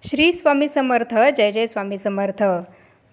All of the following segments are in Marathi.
श्री स्वामी समर्थ. जय जय स्वामी समर्थ.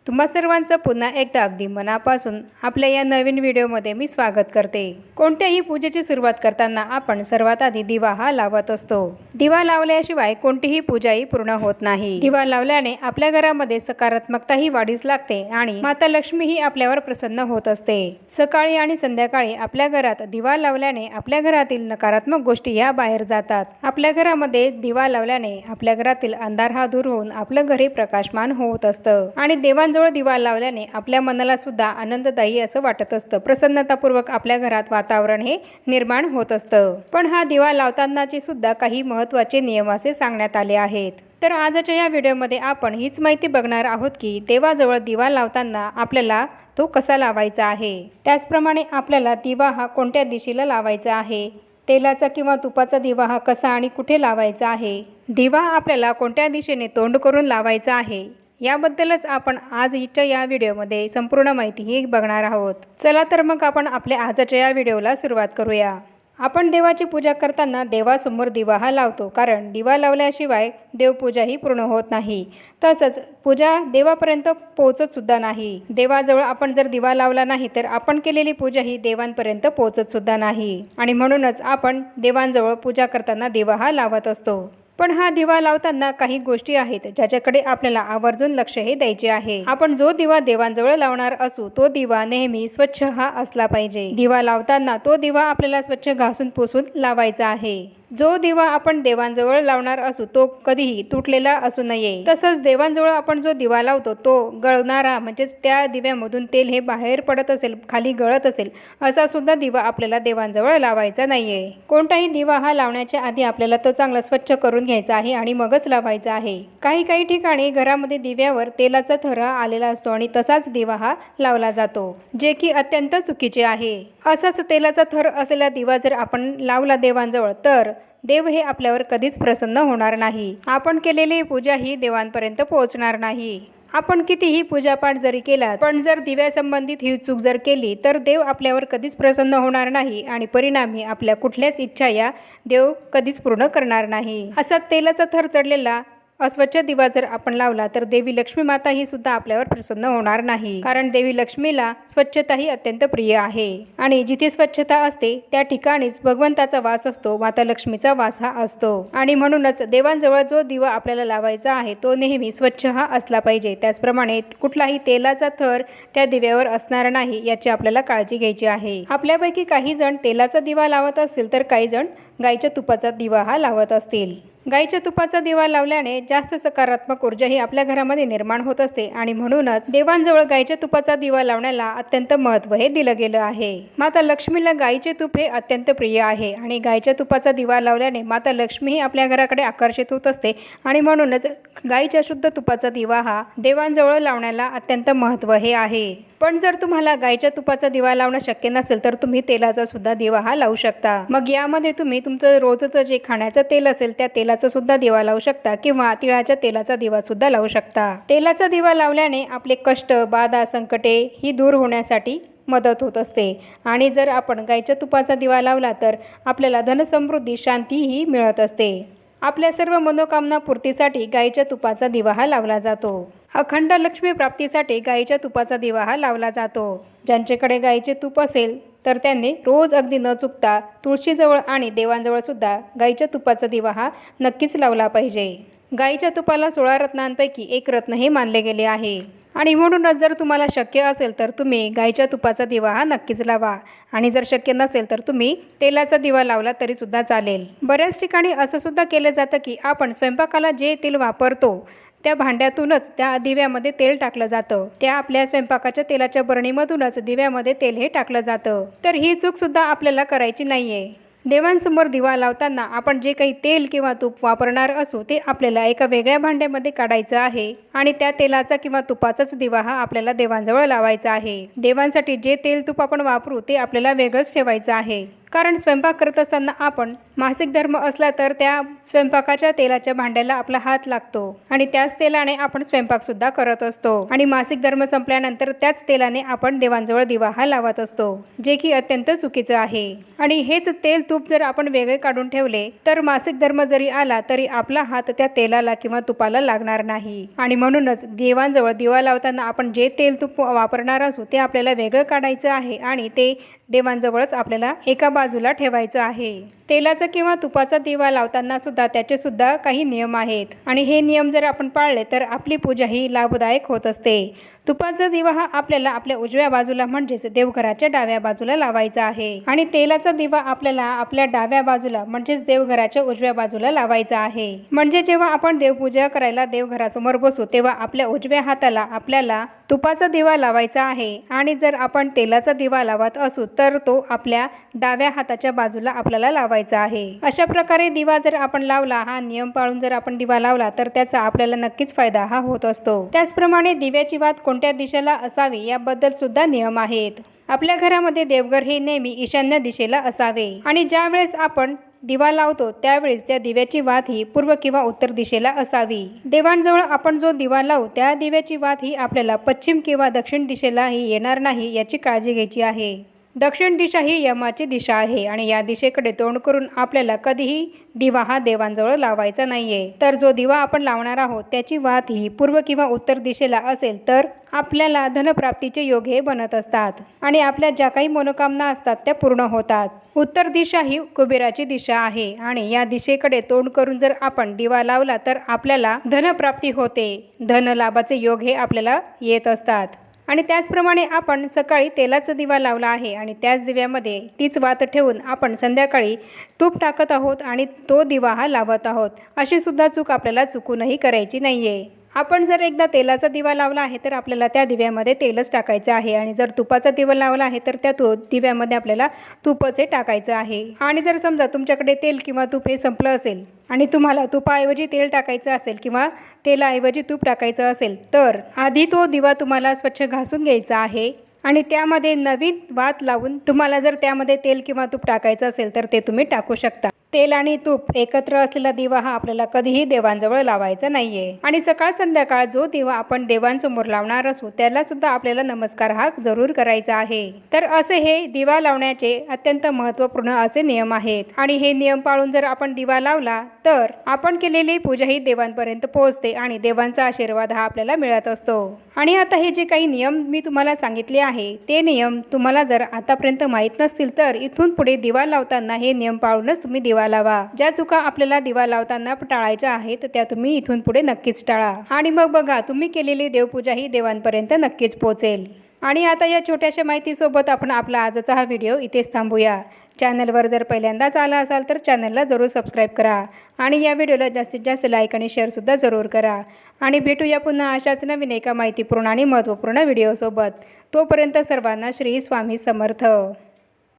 तुम्हा सर्वांचं पुन्हा एकदा अगदी मनापासून आपल्या या नवीन व्हिडिओमध्ये मी स्वागत करते. कोणत्याही पूजेची सुरुवात करताना आपण सर्वात आधी दिवा हा लावत असतो. दिवा लावल्याशिवाय कोणतीही पूजाही पूर्ण होत नाही. दिवा लावल्याने आपल्या घरामध्ये सकारात्मकताही वाढीस लागते आणि माता लक्ष्मी ही आपल्यावर प्रसन्न होत असते. सकाळी आणि संध्याकाळी आपल्या घरात दिवा लावल्याने आपल्या घरातील नकारात्मक गोष्टी या बाहेर जातात. आपल्या घरामध्ये दिवा लावल्याने आपल्या घरातील अंधार हा दूर होऊन आपलं घरी प्रकाशमान होत असतं आणि देवांजवळ दिवा लावल्याने आपल्या मनाला सुद्धा आनंददायी असं वाटत असतं. प्रसन्नतापूर्वक आपल्या घरात वातावरण हे निर्माण होत असतं. पण हा दिवा लावतानाचे सुद्धा काही महत्त्वाचे नियम असे सांगण्यात आले आहेत. तर आजच्या या व्हिडिओमध्ये आपण हीच माहिती बघणार आहोत की देवाजवळ दिवा लावताना आपल्याला तो कसा लावायचा आहे. त्याचप्रमाणे आपल्याला दिवा हा कोणत्या दिशेला लावायचा आहे, तेलाचा किंवा तुपाचा दिवा हा कसा आणि कुठे लावायचा आहे, दिवा आपल्याला कोणत्या दिशेने तोंड करून लावायचा आहे, याबद्दलच आपण आजच्या या व्हिडिओमध्ये संपूर्ण माहिती ही बघणार आहोत. चला तर मग आपण आपल्या आजच्या या व्हिडिओला सुरुवात करूया. आपण देवाची पूजा करताना देवासमोर दिवा हा लावतो, कारण दिवा लावल्याशिवाय देवपूजा ही पूर्ण होत नाही. तसंच पूजा देवापर्यंत पोहोचत सुद्धा नाही. देवाजवळ आपण जर दिवा लावला नाही तर आपण केलेली पूजा ही देवांपर्यंत पोहोचत सुद्धा नाही आणि म्हणूनच आपण देवांजवळ पूजा करताना दिवा हा लावत असतो. पण हा दिवा लावताना काही गोष्टी आहेत ज्याच्याकडे आपल्याला आवर्जून लक्ष हे द्यायचे आहे. आपण जो दिवा देवांजवळ लावणार असू तो दिवा नेहमी स्वच्छ हा असला पाहिजे. दिवा लावताना तो दिवा आपल्याला स्वच्छ घासून पुसून लावायचा आहे. जो दिवा आपण देवांजवळ लावणार असू तो कधीही तुटलेला असू नये. तसंच देवांजवळ आपण जो दिवा लावतो तो गळणारा, म्हणजेच त्या दिव्यामधून तेल हे बाहेर पडत असेल, खाली गळत असेल, असा सुद्धा दिवा आपल्याला देवांजवळ लावायचा नाहीये. कोणताही दिवा हा लावण्याच्या आधी आपल्याला तो चांगला स्वच्छ करून घ्यायचा आहे आणि मगच लावायचा आहे. काही ठिकाणी घरामध्ये दिव्यावर तेलाचा थर आलेला असतो आणि तसाच दिवा हा लावला जातो, जे की अत्यंत चुकीचे आहे. असाच तेलाचा थर असलेला दिवा जर आपण लावला देवांजवळ तर देव हे आपल्यावर कधीच प्रसन्न होणार नाही. आपण केलेली पूजा ही देवांपर्यंत पोहोचणार नाही. आपण कितीही पूजापाठ जरी केला पण जर दिव्यासंबंधित ही चूक जर केली तर देव आपल्यावर कधीच प्रसन्न होणार नाही आणि परिणामी आपल्या कुठल्याच इच्छा या देव कधीच पूर्ण करणार नाही. असा तेलाचा थर चढलेला अस्वच्छ दिवा जर आपण लावला तर देवी लक्ष्मी माता ही सुद्धा आपल्यावर प्रसन्न होणार नाही, कारण देवी लक्ष्मीला स्वच्छता ही अत्यंत प्रिय आहे आणि जिथे स्वच्छता असते त्या ठिकाणीच भगवंताचा वास असतो, माता लक्ष्मीचा वास हा असतो आणि म्हणूनच देवांजवळ जो दिवा आपल्याला लावायचा आहे तो नेहमी स्वच्छ हा असला पाहिजे. त्याचप्रमाणे कुठलाही तेलाचा थर त्या दिव्यावर असणार नाही याची आपल्याला काळजी घ्यायची आहे. आपल्यापैकी काही जण तेलाचा दिवा लावत असतील तर काही जण गाईच्या तुपाचा दिवा हा लावत असतील. गाईच्या तुपाचा दिवा लावल्याने जास्त सकारात्मक ऊर्जा ही आपल्या घरामध्ये निर्माण होत असते आणि म्हणूनच देवांजवळ गाईच्या तुपाचा दिवा लावण्याला अत्यंत महत्त्व हे दिलं गेलं आहे. माता लक्ष्मीला गाईचे तूप हे अत्यंत प्रिय आहे आणि गाईच्या तुपाचा दिवा लावल्याने माता लक्ष्मी ही आपल्या घराकडे आकर्षित होत असते आणि म्हणूनच गाईच्या शुद्ध तुपाचा दिवा हा देवांजवळ लावण्याला अत्यंत महत्त्व हे आहे. पण जर तुम्हाला गाईच्या तुपाचा दिवा लावणं शक्य नसेल तर तुम्ही तेलाचा सुद्धा दिवा हा लावू शकता. मग यामध्ये तुम्ही तुमचं रोजचं जे खाण्याचं तेल असेल त्या तेलाचा सुद्धा दिवा लावू शकता किंवा तिळाच्या तेलाचा दिवा सुद्धा लावू शकता. तेलाचा दिवा लावल्याने आपले कष्ट, बाधा, संकटे ही दूर होण्यासाठी मदत होत असते आणि जर आपण गाईच्या तुपाचा दिवा लावला तर आपल्याला धनसमृद्धी, शांती ही मिळत असते. आपल्या सर्व मनोकामना पूर्तीसाठी गाईच्या तुपाचा दिवा हा लावला जातो. अखंड लक्ष्मी प्राप्तीसाठी गाईच्या तुपाचा दिवा हा लावला जातो. ज्यांच्याकडे गाईचे तूप असेल तर त्यांनी रोज अगदी न चुकता तुळशीजवळ आणि देवांजवळ सुद्धा गाईच्या तुपाचा दिवा हा नक्कीच लावला पाहिजे. गाईच्या तुपाला 16 रत्नांपैकी एक रत्न हे मानले गेले आहे आणि म्हणूनच जर तुम्हाला शक्य असेल तर तुम्ही गाईच्या तुपाचा दिवा हा नक्कीच लावा आणि जर शक्य नसेल तर तुम्ही तेलाचा दिवा लावला तरी सुद्धा चालेल. बऱ्याच ठिकाणी असं सुद्धा केलं जातं की आपण स्वयंपाकाला जे तेल वापरतो त्या भांड्यातूनच त्या दिव्यामध्ये तेल टाकलं जातं. त्या आपल्या स्वयंपाकाच्या तेलाच्या बरणीमधूनच दिव्यामध्ये तेल हे टाकलं जातं. तर ही चूक सुद्धा आपल्याला करायची नाहीये. देवांसमोर दिवा लावताना आपण जे काही तेल किंवा तूप वापरणार असू ते आपल्याला एका वेगळ्या भांड्यामध्ये काढायचं आहे आणि त्या तेलाचा किंवा तुपाचाच दिवा हा आपल्याला देवांजवळ लावायचा आहे. देवांसाठी जे तेल तूप आपण वापरू ते आपल्याला वेगळंच ठेवायचं आहे. कारण स्वयंपाक करत असताना आपण मासिक धर्म असला तर त्या स्वयंपाकाच्या तेलाच्या भांड्याला आपला हात लागतो आणि त्याच तेलाने आपण स्वयंपाकसुद्धा करत असतो आणि मासिक धर्म संपल्यानंतर त्याच तेलाने आपण देवांजवळ दिवा हा लावत असतो, जे की अत्यंत चुकीचं आहे। आणि हेच तेल तूप जर आपण वेगळे काढून ठेवले तर मासिक धर्म जरी आला तरी आपला हात त्या तेलाला किंवा तुपाला लागणार नाही। आणि म्हणूनच देवांजवळ दिवा लावताना आपण जे तेल तूप वापरणार असू ते आपल्याला वेगळं काढायचं आहे आणि ते देवांजवळच आपल्याला एका बाजूला ठेवायचं आहे। तेलाचा किंवा तुपाचा दिवा लावताना सुद्धा त्याचे सुद्धा काही नियम आहेत आणि हे नियम जर आपण पाळले तर आपली पूजा ही लाभदायक होत असते। तुपाचा दिवा हा आपल्याला आपल्या उजव्या बाजूला म्हणजेच देवघराच्या डाव्या बाजूला लावायचा आहे आणि तेलाचा दिवा आपल्याला आपल्या डाव्या बाजूला म्हणजेच देवघराच्या उजव्या बाजूला लावायचा आहे। म्हणजे जेव्हा आपण देवपूजा करायला देवघरासमोर बसू तेव्हा आपल्या उजव्या हाताला आपल्याला तुपाचा दिवा लावायचा आहे आणि जर आपण तेलाचा दिवा लावत असू तर तो आपल्या डाव्या हाताच्या बाजूला आपल्याला लावायचा आहे। अशा प्रकारे दिवा जर आपण लावला, हा नियम पाळून जर आपण दिवा लावला तर त्याचा आपल्याला नक्कीच फायदा हा होत असतो। त्याचप्रमाणे दिव्याची वात कोणत्या दिशेला असावी याबद्दल सुद्धा नियम आहेत। आपल्या घरामध्ये देवघर हे नेहमी ईशान्य दिशेला असावे आणि ज्या वेळेस आपण दिवा लावतो त्यावेळेस त्या दिव्याची वात ही पूर्व किंवा उत्तर दिशेला असावी। देवांजवळ आपण जो दिवा लावू त्या दिव्याची वात ही आपल्याला पश्चिम किंवा दक्षिण दिशेलाही येणार नाही याची काळजी घ्यायची आहे। दक्षिण दिशा ही यमाची दिशा आहे आणि या दिशेकडे तोंड करून आपल्याला कधीही दिवा हा देवांजवळ लावायचा नाहीये। तर जो दिवा आपण लावणार आहोत त्याची वात ही पूर्व किंवा उत्तर दिशेला असेल तर आपल्याला धनप्राप्तीचे योग हे बनत असतात आणि आपल्या ज्या काही मनोकामना असतात त्या पूर्ण होतात। उत्तर दिशा ही कुबेराची दिशा आहे आणि या दिशेकडे तोंड करून जर आपण दिवा लावला तर आपल्याला धनप्राप्ती होते, धन लाभाचे योग हे आपल्याला येत असतात। आणि त्याचप्रमाणे आपण सकाळी तेलाचा दिवा लावला आहे आणि त्याच दिव्यामध्ये तीच वात ठेवून आपण संध्याकाळी तूप टाकत आहोत आणि तो दिवा हा लावत आहोत, अशी सुद्धा चूक आपल्याला चुकूनही करायची नाहीये। आपण जर एकदा तेलाचा दिवा लावला आहे तर आपल्याला त्या दिव्यामध्ये तेलच टाकायचं आहे आणि जर तुपाचा दिवा लावला आहे तर त्या दिव्यामध्ये आपल्याला तुपच टाकायचं आहे। आणि जर समजा तुमच्याकडे तेल किंवा तूप हे संपलं असेल आणि तुम्हाला तुपाऐवजी तेल टाकायचं असेल किंवा तेलाऐवजी तूप टाकायचं असेल तर आधी तो दिवा तुम्हाला स्वच्छ घासून घ्यायचा आहे आणि त्यामध्ये नवीन वात लावून तुम्हाला जर त्यामध्ये तेल किंवा तूप टाकायचं असेल तर ते तुम्ही टाकू शकता। तेल आणि तूप एकत्र असलेला दिवा हा आपल्याला कधीही देवांजवळ लावायचा नाहीये आणि सकाळ संध्याकाळ जो दिवा आपण देवांसमोर लावणार असू त्याला सुद्धा आपल्याला नमस्कार हा जरूर करायचा आहे। तर असे हे दिवा लावण्याचे अत्यंत महत्त्वपूर्ण असे नियम आहेत आणि हे नियम पाळून जर आपण दिवा लावला तर आपण केलेली पूजा ही देवांपर्यंत पोहोचते आणि देवांचा आशीर्वाद हा आपल्याला मिळत असतो। आणि आता हे जे काही नियम मी तुम्हाला सांगितले आहे ते नियम तुम्हाला जर आतापर्यंत माहीत नसतील तर इथून पुढे दिवा लावताना हे नियम पाळूनच तुम्ही दिवा लावा। ज्या चुका आपल्याला दिवा लावताना टाळायच्या आहेत त्या तुम्ही इथून पुढे नक्कीच टाळा आणि मग बघा तुम्ही केलेली देवपूजा ही देवांपर्यंत नक्कीच पोहोचेल। आणि आता या छोट्याशा माहितीसोबत आपण आपला आजचा हा व्हिडिओ इथेच थांबूया। चॅनलवर जर पहिल्यांदाच आला असाल तर चॅनलला जरूर सबस्क्राईब करा आणि या व्हिडिओला जास्तीत जास्त लाईक आणि शेअरसुद्धा जरूर करा आणि भेटूया पुन्हा अशाच नवीन एका माहितीपूर्ण आणि महत्त्वपूर्ण व्हिडिओसोबत। तोपर्यंत सर्वांना श्री स्वामी समर्थ।